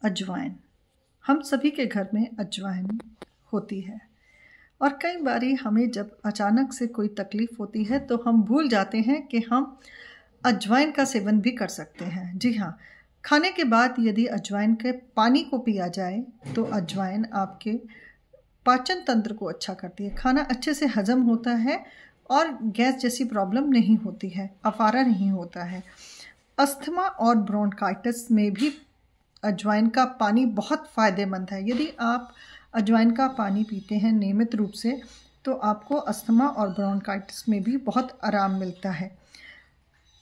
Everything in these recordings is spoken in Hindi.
अजवाइन। हम सभी के घर में अजवाइन होती है और कई बारी हमें जब अचानक से कोई तकलीफ़ होती है तो हम भूल जाते हैं कि हम अजवाइन का सेवन भी कर सकते हैं। जी हाँ, खाने के बाद यदि अजवाइन के पानी को पिया जाए तो अजवाइन आपके पाचन तंत्र को अच्छा करती है, खाना अच्छे से हजम होता है और गैस जैसी प्रॉब्लम नहीं होती है, अफारा नहीं होता है। अस्थमा और ब्रोंकाइटिस में भी अजवाइन का पानी बहुत फ़ायदेमंद है। यदि आप अजवाइन का पानी पीते हैं नियमित रूप से तो आपको अस्थमा और ब्रोंकाइटिस में भी बहुत आराम मिलता है।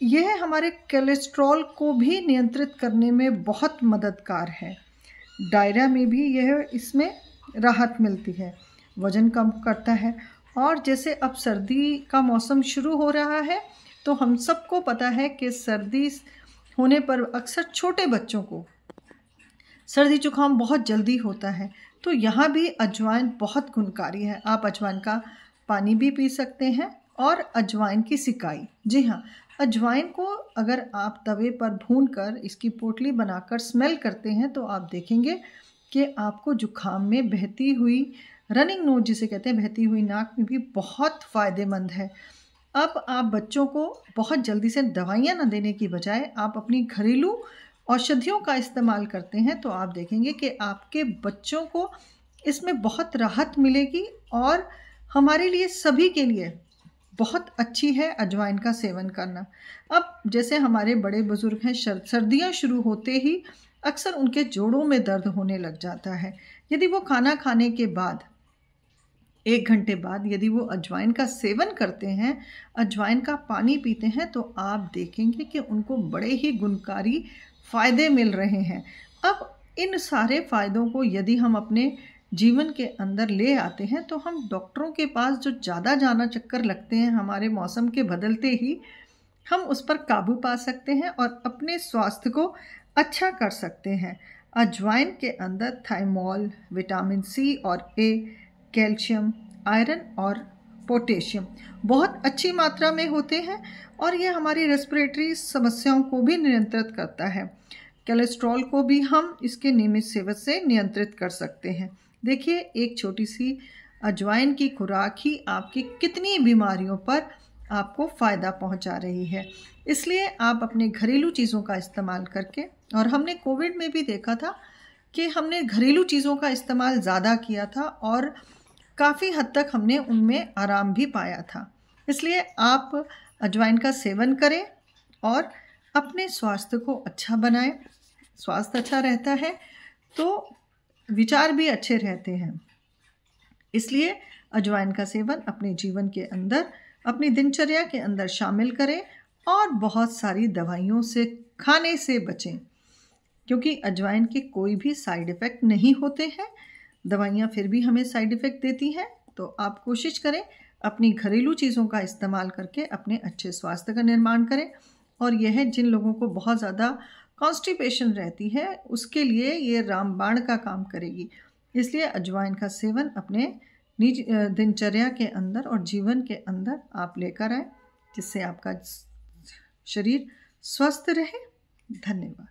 यह हमारे कोलेस्ट्रॉल को भी नियंत्रित करने में बहुत मददगार है। डायरिया में भी यह इसमें राहत मिलती है, वज़न कम करता है। और जैसे अब सर्दी का मौसम शुरू हो रहा है तो हम सबको पता है कि सर्दी होने पर अक्सर छोटे बच्चों को सर्दी जुकाम बहुत जल्दी होता है, तो यहाँ भी अजवाइन बहुत गुणकारी है। आप अजवाइन का पानी भी पी सकते हैं और अजवाइन की सिकाई। जी हाँ, अजवाइन को अगर आप तवे पर भूनकर इसकी पोटली बनाकर स्मेल करते हैं तो आप देखेंगे कि आपको जुकाम में बहती हुई रनिंग नोज जिसे कहते हैं, बहती हुई नाक में भी बहुत फ़ायदेमंद है। अब आप बच्चों को बहुत जल्दी से दवाइयाँ न देने की बजाय आप अपनी घरेलू औषधियों का इस्तेमाल करते हैं तो आप देखेंगे कि आपके बच्चों को इसमें बहुत राहत मिलेगी और हमारे लिए सभी के लिए बहुत अच्छी है अजवाइन का सेवन करना। अब जैसे हमारे बड़े बुजुर्ग हैं, सर्दियाँ शुरू होते ही अक्सर उनके जोड़ों में दर्द होने लग जाता है। यदि वो खाना खाने के बाद 1 घंटे बाद यदि वो अजवाइन का सेवन करते हैं, अजवाइन का पानी पीते हैं तो आप देखेंगे कि उनको बड़े ही गुणकारी फ़ायदे मिल रहे हैं। अब इन सारे फ़ायदों को यदि हम अपने जीवन के अंदर ले आते हैं तो हम डॉक्टरों के पास जो ज़्यादा जाना चक्कर लगते हैं हमारे मौसम के बदलते ही, हम उस पर काबू पा सकते हैं और अपने स्वास्थ्य को अच्छा कर सकते हैं। अजवाइन के अंदर थाइमोल, विटामिन सी और ए, कैल्शियम, आयरन और पोटेशियम बहुत अच्छी मात्रा में होते हैं और यह हमारी रेस्पिरेटरी समस्याओं को भी नियंत्रित करता है। कोलेस्ट्रॉल को भी हम इसके नियमित सेवन से नियंत्रित कर सकते हैं। देखिए, एक छोटी सी अजवाइन की खुराक ही आपकी कितनी बीमारियों पर आपको फ़ायदा पहुंचा रही है। इसलिए आप अपने घरेलू चीज़ों का इस्तेमाल करके, और हमने कोविड में भी देखा था कि हमने घरेलू चीज़ों का इस्तेमाल ज़्यादा किया था और काफ़ी हद तक हमने उनमें आराम भी पाया था। इसलिए आप अजवाइन का सेवन करें और अपने स्वास्थ्य को अच्छा बनाएं। स्वास्थ्य अच्छा रहता है तो विचार भी अच्छे रहते हैं। इसलिए अजवाइन का सेवन अपने जीवन के अंदर, अपनी दिनचर्या के अंदर शामिल करें और बहुत सारी दवाइयों से, खाने से बचें, क्योंकि अजवाइन के कोई भी साइड इफ़ेक्ट नहीं होते हैं। दवाइयाँ फिर भी हमें साइड इफ़ेक्ट देती हैं, तो आप कोशिश करें अपनी घरेलू चीज़ों का इस्तेमाल करके अपने अच्छे स्वास्थ्य का निर्माण करें। और यह जिन लोगों को बहुत ज़्यादा कॉन्स्टिपेशन रहती है उसके लिए ये रामबाण का काम करेगी। इसलिए अजवाइन का सेवन अपने निज दिनचर्या के अंदर और जीवन के अंदर आप लेकर आए, जिससे आपका शरीर स्वस्थ रहे। धन्यवाद।